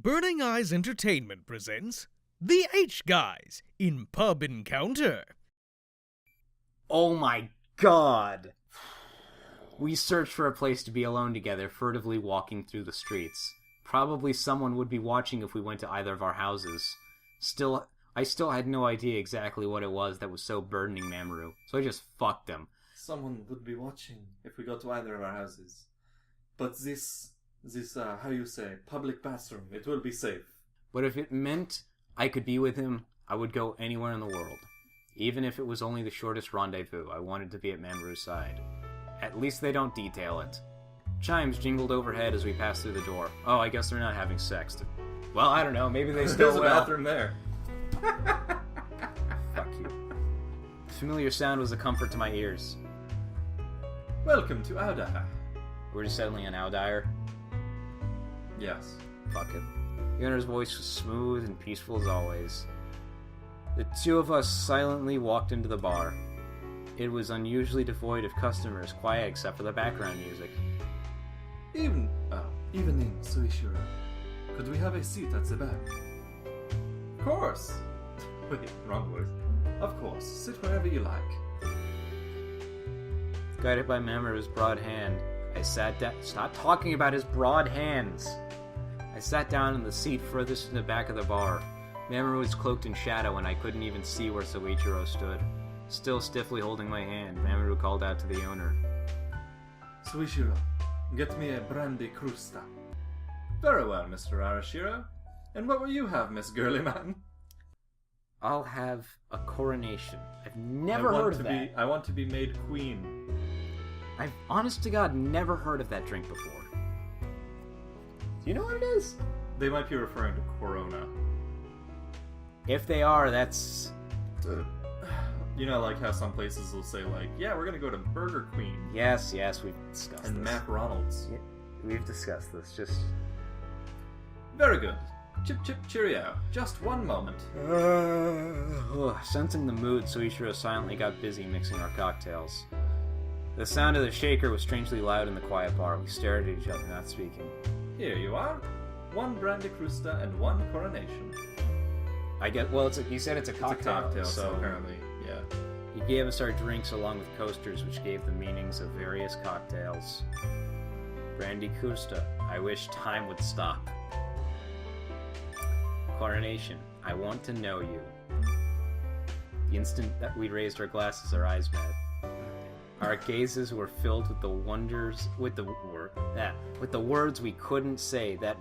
Burning Eyes Entertainment presents The H-Guys in Pub Encounter. Oh my god! We searched for a place to be alone together, furtively walking through the streets. Probably someone would be watching if we went to either of our houses. I still had no idea exactly what it was that was so burdening Mamoru, so I just fucked him. Someone would be watching if we go to either of our houses. But this, how you say, public bathroom, it will be safe. But if it meant I could be with him, I would go anywhere in the world. Even if it was only the shortest rendezvous, I wanted to be at Mamoru's side. At least they don't detail it. Chimes jingled overhead as we passed through the door. Oh, I guess they're not having sex. Well, I don't know, maybe they still will. There's a bathroom there. Fuck you. The familiar sound was a comfort to my ears. Welcome to Audire. We're just settling on Audire? Yes. Fuck it. The owner's voice was smooth and peaceful as always. The two of us silently walked into the bar. It was unusually devoid of customers, quiet except for the background music. Evening, Suishiro. Could we have a seat at the back? Of course. Wait, wrong voice. Of course, sit wherever you like. Guided by Mamoru's broad hand, I sat down. Stop talking about his broad hands! I sat down in the seat furthest in the back of the bar. Mamoru was cloaked in shadow and I couldn't even see where Soichiro stood. Still stiffly holding my hand, Mamoru called out to the owner. Suishiro, get me a brandy crusta. Very well, Mr. Arashiro. And what will you have, Miss Girlyman? I'll have a coronation. I've never heard of that. I want to be made queen. I've, honest to God, never heard of that drink before. Do you know what it is? They might be referring to Corona. If they are, that's... You know, like how some places will say, like, yeah, we're gonna go to Burger Queen. Yes, we've discussed and this. McRonald's. Yeah, we've discussed this, just... Very good. Chip chip cheerio. Just one moment. Sensing the mood, Soichiro silently got busy mixing our cocktails. The sound of the shaker was strangely loud in the quiet bar. We stared at each other, not speaking. Here you are. One brandy crusta and one coronation. He said it's a cocktail. It's a cocktail, so apparently, yeah. He gave us our drinks along with coasters, which gave the meanings of various cocktails. Brandy crusta. I wish time would stop. Coronation. I want to know you. The instant that we raised our glasses, our eyes met. Our gazes were filled with with the words we couldn't say that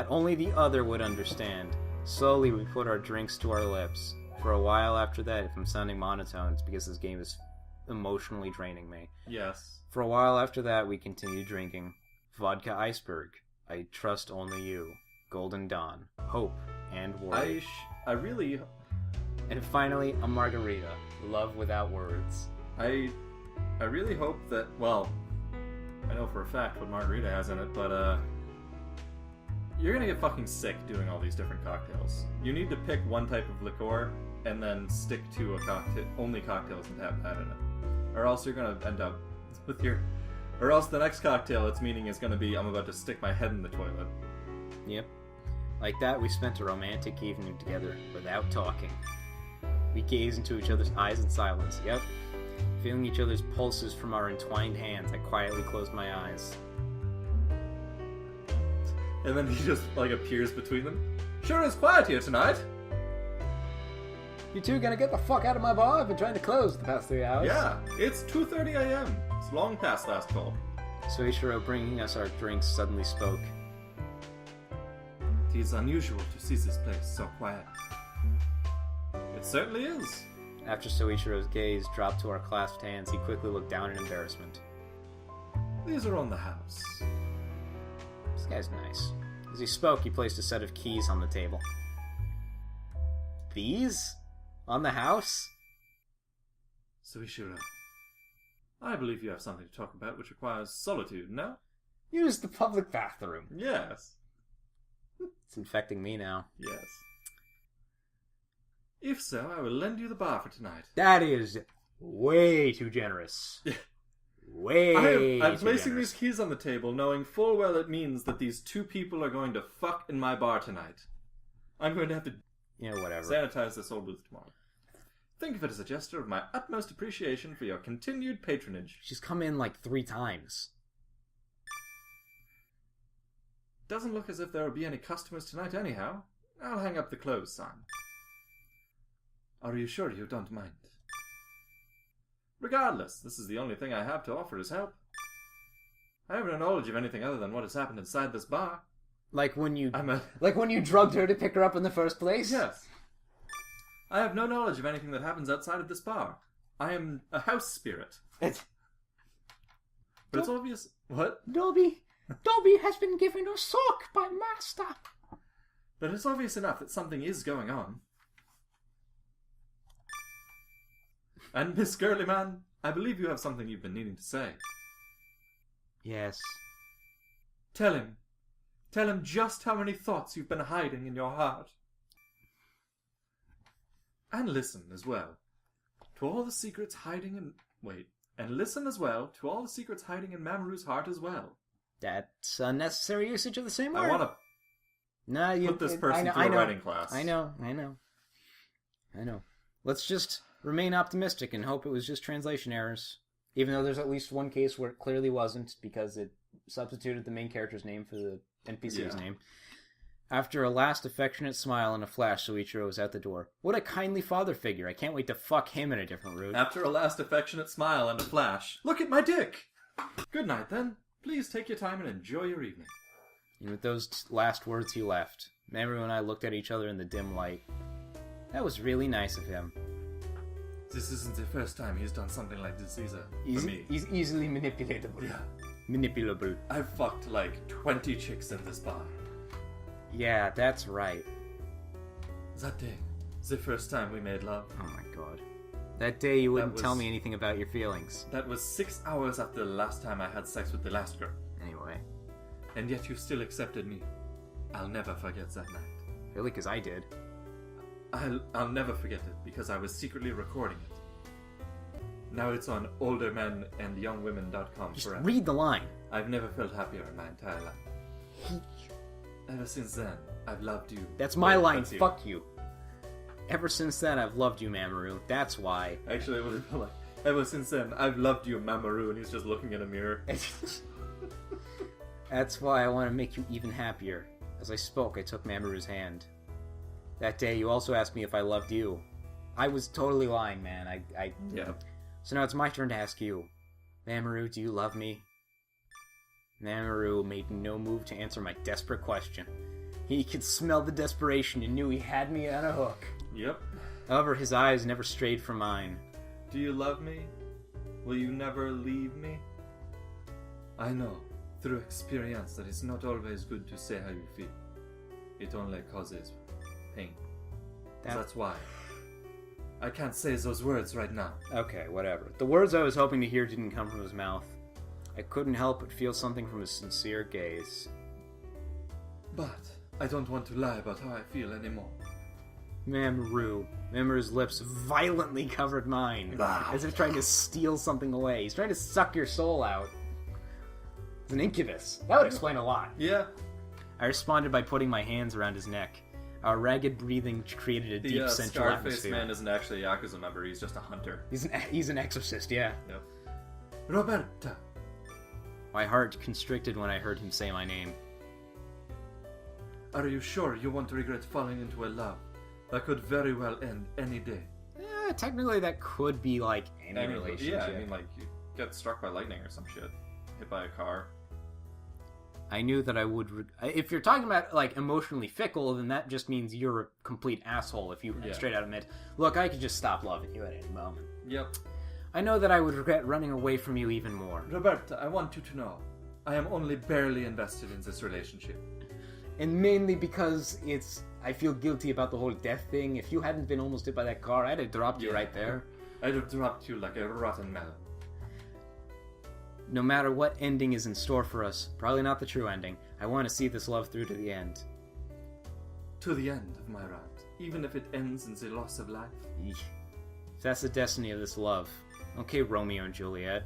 only the other would understand. Slowly we put our drinks to our lips. For a while after that, if I'm sounding monotone, it's because this game is emotionally draining me. Yes. For a while after that, we continued drinking. Vodka Iceberg. I Trust Only You. Golden Dawn. Hope and Worry. I really... And finally, a margarita. Love without words. I really hope that, well, I know for a fact what margarita has in it, but, you're gonna get fucking sick doing all these different cocktails. You need to pick one type of liqueur, and then stick to only cocktails and have that in it. Or else you're gonna end up with or else the next cocktail it's meaning is gonna be, I'm about to stick my head in the toilet. Yep. Like that, we spent a romantic evening together, without talking. We gazed into each other's eyes in silence, yep. Feeling each other's pulses from our entwined hands, I quietly closed my eyes. And then he just, appears between them. Sure is quiet here tonight. You two gonna get the fuck out of my bar? I've been trying to close the past 3 hours. Yeah, it's 2:30 a.m. It's long past last call. Soichiro, bringing us our drinks, suddenly spoke. It is unusual to see this place so quiet. It certainly is. After Soichiro's gaze dropped to our clasped hands, he quickly looked down in embarrassment. These are on the house. This guy's nice. As he spoke, he placed a set of keys on the table. These? On the house? Suishiro, I believe you have something to talk about which requires solitude, no? Use the public bathroom. Yes. It's infecting me now. Yes. If so, I will lend you the bar for tonight. That is way too generous. Way I'm too placing generous. these keys on the table, knowing full well it means that these two people are going to fuck in my bar tonight. I'm going to have to Yeah, whatever. sanitize this old booth tomorrow. Think of it as a gesture of my utmost appreciation for your continued patronage. She's come in like 3 times. Doesn't look as if there will be any customers tonight anyhow. I'll hang up the close sign. Are you sure you don't mind? Regardless, this is the only thing I have to offer as help. I have no knowledge of anything other than what has happened inside this bar. Like when you I'm a... like when you drugged her to pick her up in the first place? Yes. I have no knowledge of anything that happens outside of this bar. I am a house spirit. But it's obvious... What? Dobby has been given a sock by Master. But it's obvious enough that something is going on. And Miss Girlyman, I believe you have something you've been needing to say. Yes. Tell him. Tell him just how many thoughts you've been hiding in your heart. And listen as well to all the secrets hiding in... Wait. And listen as well to all the secrets hiding in Mamoru's heart as well. That's unnecessary usage of the same word. I want to No, you put this person through a writing class. I know. Let's just remain optimistic and hope it was just translation errors. Even though there's at least one case where it clearly wasn't, because it substituted the main character's name for the NPC's name. After a last affectionate smile and a flash, Soichiro was out the door. What a kindly father figure. I can't wait to fuck him in a different route. After a last affectionate smile and a flash, look at my dick! Good night, then. Please take your time and enjoy your evening. And with those last words, he left. Mamoru and I looked at each other in the dim light. That was really nice of him. This isn't the first time he's done something like this either. For me. He's easily manipulatable. Yeah. Manipulable. I've fucked like 20 chicks in this bar. Yeah, that's right. That day, the first time we made love. Oh my god. That day you wouldn't was- tell me anything about your feelings. That was 6 hours after the last time I had sex with the last girl. Anyway. And yet you still accepted me. I'll never forget that night. Really, because I did. I'll never forget it because I was secretly recording it. Now it's on oldermenandyoungwomen.com Just forever. read the line. I've never felt happier in my entire life. Ever since then, I've loved you. That's my Wait, line, that's you. fuck you. Ever since then, I've loved you, Mamoru. That's why. Actually, it would have been like, ever since then, I've loved you, Mamoru, and he's just looking in a mirror. That's why I want to make you even happier. As I spoke, I took Mamoru's hand. That day, you also asked me if I loved you. I was totally lying, man. Yeah. So now it's my turn to ask you. Mamoru, do you love me? Mamoru made no move to answer my desperate question. He could smell the desperation and knew he had me on a hook. Yep. However, his eyes never strayed from mine. Do you love me? Will you never leave me? I know, through experience, that it's not always good to say how you feel. It only causes pain. That's why. I can't say those words right now. Okay, whatever. The words I was hoping to hear didn't come from his mouth. I couldn't help but feel something from his sincere gaze. But I don't want to lie about how I feel anymore. Mamoru's lips violently covered mine, Ah. as if trying to steal something away. He's trying to suck your soul out. It's an incubus. That would explain a lot. Yeah. I responded by putting my hands around his neck. Our ragged breathing created a deep The sensual Scarface atmosphere. man isn't actually a Yakuza member, he's just a hunter. He's an exorcist, yeah. Yep. Roberta! My heart constricted when I heard him say my name. Are you sure you won't regret falling into a love that could very well end any day? Technically that could be like any relationship. Yeah, I mean, like, you get struck by lightning or some shit. Hit by a car. I knew that I would... If you're talking about, like, emotionally fickle, then that just means you're a complete asshole if you straight out admit, look, I could just stop loving you at any moment. Yep. I know that I would regret running away from you even more. Roberta, I want you to know, I am only barely invested in this relationship. And mainly because I feel guilty about the whole death thing. If you hadn't been almost hit by that car, I'd have dropped you right there. I'd have dropped you like a rotten melon. No matter what ending is in store for us, probably not the true ending, I want to see this love through to the end. To the end of my rant, even if it ends in the loss of life. Eek. If that's the destiny of this love, okay, Romeo and Juliet.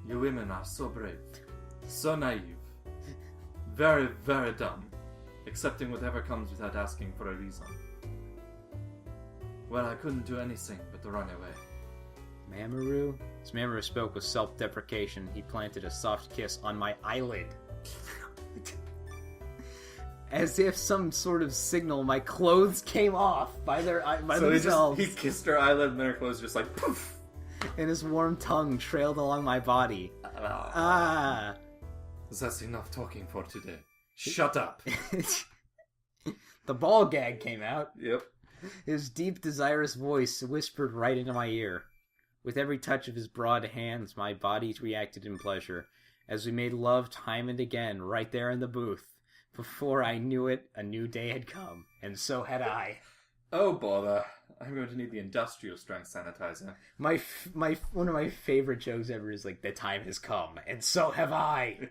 You women are so brave, so naive, very, very dumb, accepting whatever comes without asking for a reason. Well, I couldn't do anything but to run away. Mamoru? As Mamoru spoke with self-deprecation, he planted a soft kiss on my eyelid. As if some sort of signal, my clothes came off by themselves. He kissed her eyelid and then her clothes just like poof. And his warm tongue trailed along my body. Ah. That's enough talking for today. Shut up. The ball gag came out. Yep. His deep, desirous voice whispered right into my ear. With every touch of his broad hands, my body reacted in pleasure, as we made love time and again, right there in the booth. Before I knew it, a new day had come, and so had I. Oh, bother. I'm going to need the industrial strength sanitizer. One of my favorite jokes ever is like, the time has come, and so have I.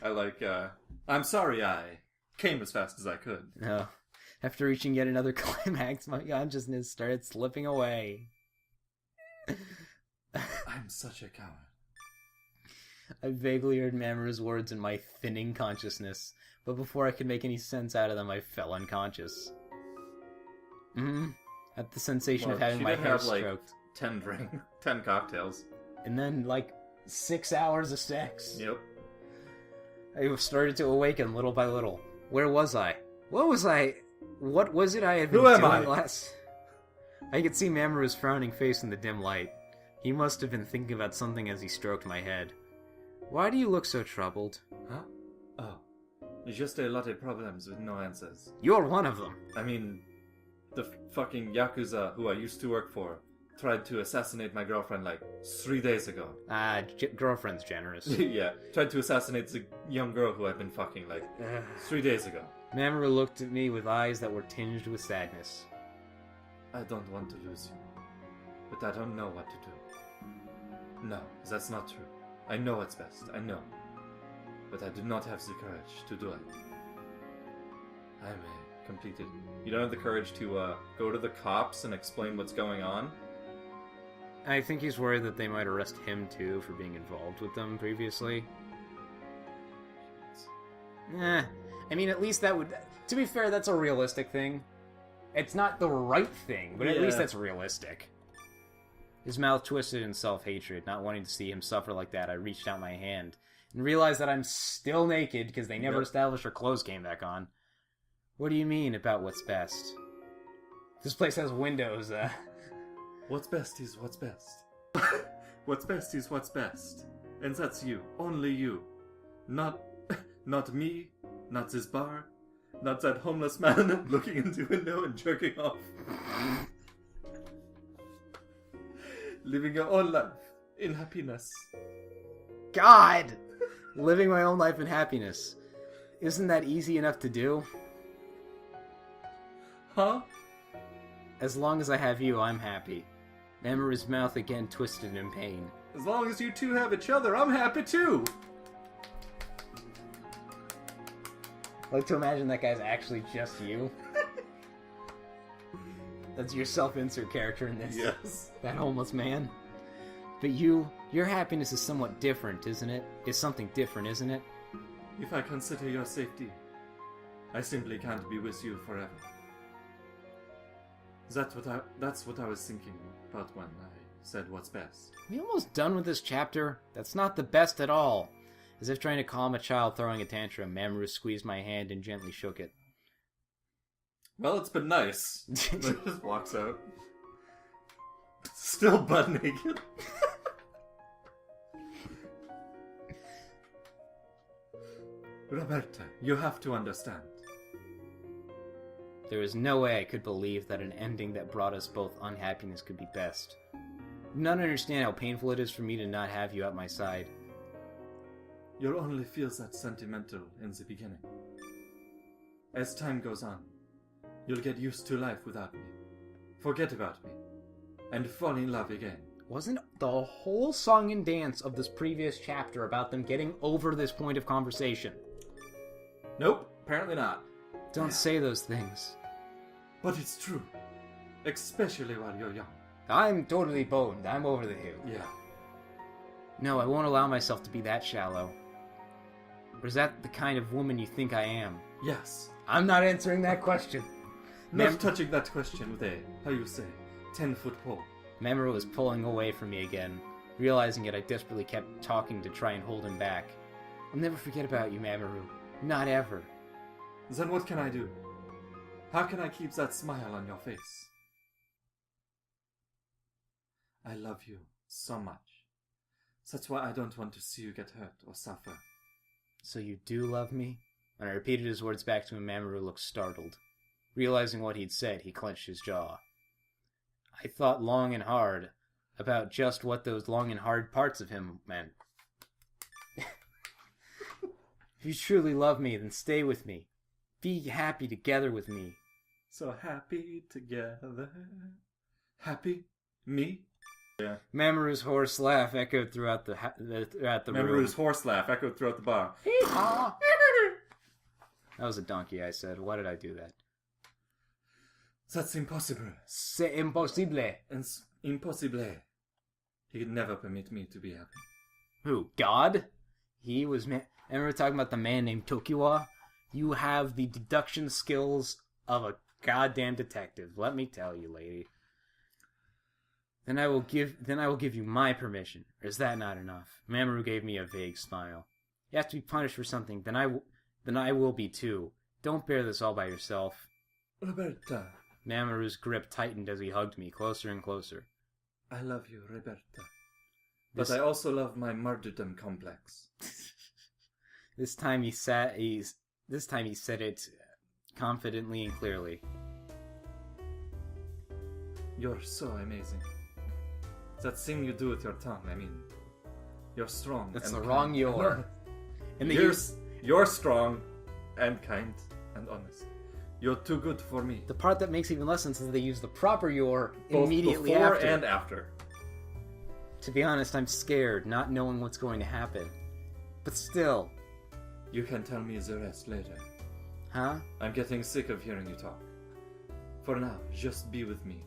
I like, I'm sorry I came as fast as I could. No. After reaching yet another climax, my consciousness started slipping away. I'm such a coward. I vaguely heard Mamoru's words in my thinning consciousness, but before I could make any sense out of them, I fell unconscious. At the sensation of having my hair stroked. 10 cocktails. And then, 6 hours of sex. Yep. I started to awaken little by little. Where was I? What was I? What was it I had been doing last? I could see Mamoru's frowning face in the dim light. He must have been thinking about something as he stroked my head. Why do you look so troubled? Huh? Oh. Just a lot of problems with no answers. You're one of them. I mean, the fucking Yakuza who I used to work for tried to assassinate my girlfriend 3 days ago. Girlfriend's generous. Yeah, tried to assassinate the young girl who I've been fucking 3 days ago. Mamoru looked at me with eyes that were tinged with sadness. I don't want to lose you, but I don't know what to do. No, that's not true. I know what's best, I know. But I do not have the courage to do it. I'm completed. You don't have the courage to go to the cops and explain what's going on? I think he's worried that they might arrest him too for being involved with them previously. I mean, at least that would... To be fair, that's a realistic thing. It's not the right thing, but at least that's realistic. His mouth twisted in self-hatred. Not wanting to see him suffer like that, I reached out my hand and realized that I'm still naked because they never established her clothes came back on. What do you mean about what's best? This place has windows, What's best is what's best. What's best is what's best. And that's you. Only you. Not me. Not this bar. Not that homeless man looking into the window and jerking off. Living your own life in happiness. God! Living my own life in happiness. Isn't that easy enough to do? Huh? As long as I have you, I'm happy. Mamoru's mouth again twisted in pain. As long as you two have each other, I'm happy too! I like to imagine that guy's actually just you. That's your self-insert character in this. Yes. That homeless man. But your happiness is somewhat different, isn't it? It's something different, isn't it? If I consider your safety, I simply can't be with you forever. That's what I was thinking about when I said what's best. We almost done with this chapter? That's not the best at all. As if trying to calm a child throwing a tantrum, Mamoru squeezed my hand and gently shook it. Well, it's been nice. He just walks out. Still butt naked. Roberta, you have to understand. There was no way I could believe that an ending that brought us both unhappiness could be best. I do not understand how painful it is for me to not have you at my side. You'll only feel that sentimental in the beginning. As time goes on, you'll get used to life without me, forget about me, and fall in love again. Wasn't the whole song and dance of this previous chapter about them getting over this point of conversation? Nope, apparently not. Don't say those things. But it's true, especially while you're young. I'm totally boned. I'm over the hill. Yeah. No, I won't allow myself to be that shallow. Or is that the kind of woman you think I am? Yes. I'm not answering that question. Not touching that question with a, how you say, 10-foot pole. Mamoru was pulling away from me again. Realizing it, I desperately kept talking to try and hold him back. I'll never forget about you, Mamoru. Not ever. Then what can I do? How can I keep that smile on your face? I love you so much. That's why I don't want to see you get hurt or suffer. So you do love me? When I repeated his words back to him, Mamoru looked startled. Realizing what he'd said, he clenched his jaw. I thought long and hard about just what those long and hard parts of him meant. If you truly love me, then stay with me. Be happy together with me. So happy together. Happy? Me? Yeah. Mamoru's hoarse laugh echoed throughout the room. Mamoru's horse laugh echoed throughout the bar. That was a donkey, I said. Why did I do that? That's impossible. C'est impossible. It's impossible. He could never permit me to be happy. Who? God? He was... Remember talking about the man named Tokiwa? You have the deduction skills of a goddamn detective. Let me tell you, lady. Then I will give you my permission. Or is that not enough? Mamoru gave me a vague smile. You have to be punished for something. Then I will be too. Don't bear this all by yourself. Roberta. Mamoru's grip tightened as he hugged me closer and closer. I love you, Roberta. But I also love my martyrdom complex. This time he said it confidently and clearly. You're so amazing. That thing you do with your tongue, I mean, you're strong. That's and the kind. wrong you're. And You're strong and kind and honest. You're too good for me. The part that makes even less sense is they use the proper you're Both immediately before after. and after. To be honest, I'm scared, not knowing what's going to happen. But still. You can tell me the rest later. Huh? I'm getting sick of hearing you talk. For now, just be with me.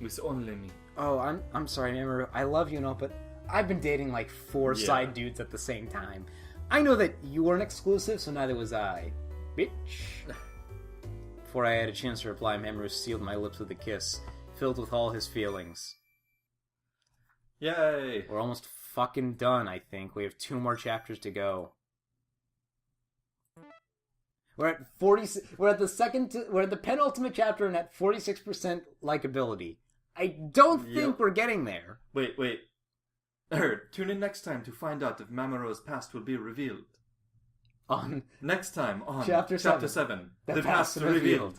With only me. Oh, I'm sorry, Mamoru. I love you and all, but I've been dating like 4 side dudes at the same time. I know that you weren't exclusive, so neither was I. Bitch. Before I had a chance to reply, Mamoru sealed my lips with a kiss, filled with all his feelings. Yay! We're almost fucking done, I think. We have 2 more chapters to go. We're at 40. We're at the penultimate chapter and at 46% likability. I don't think we're getting there. Wait. Tune in next time to find out if Mamoru's past will be revealed. On Next time on Chapter 7. The past revealed.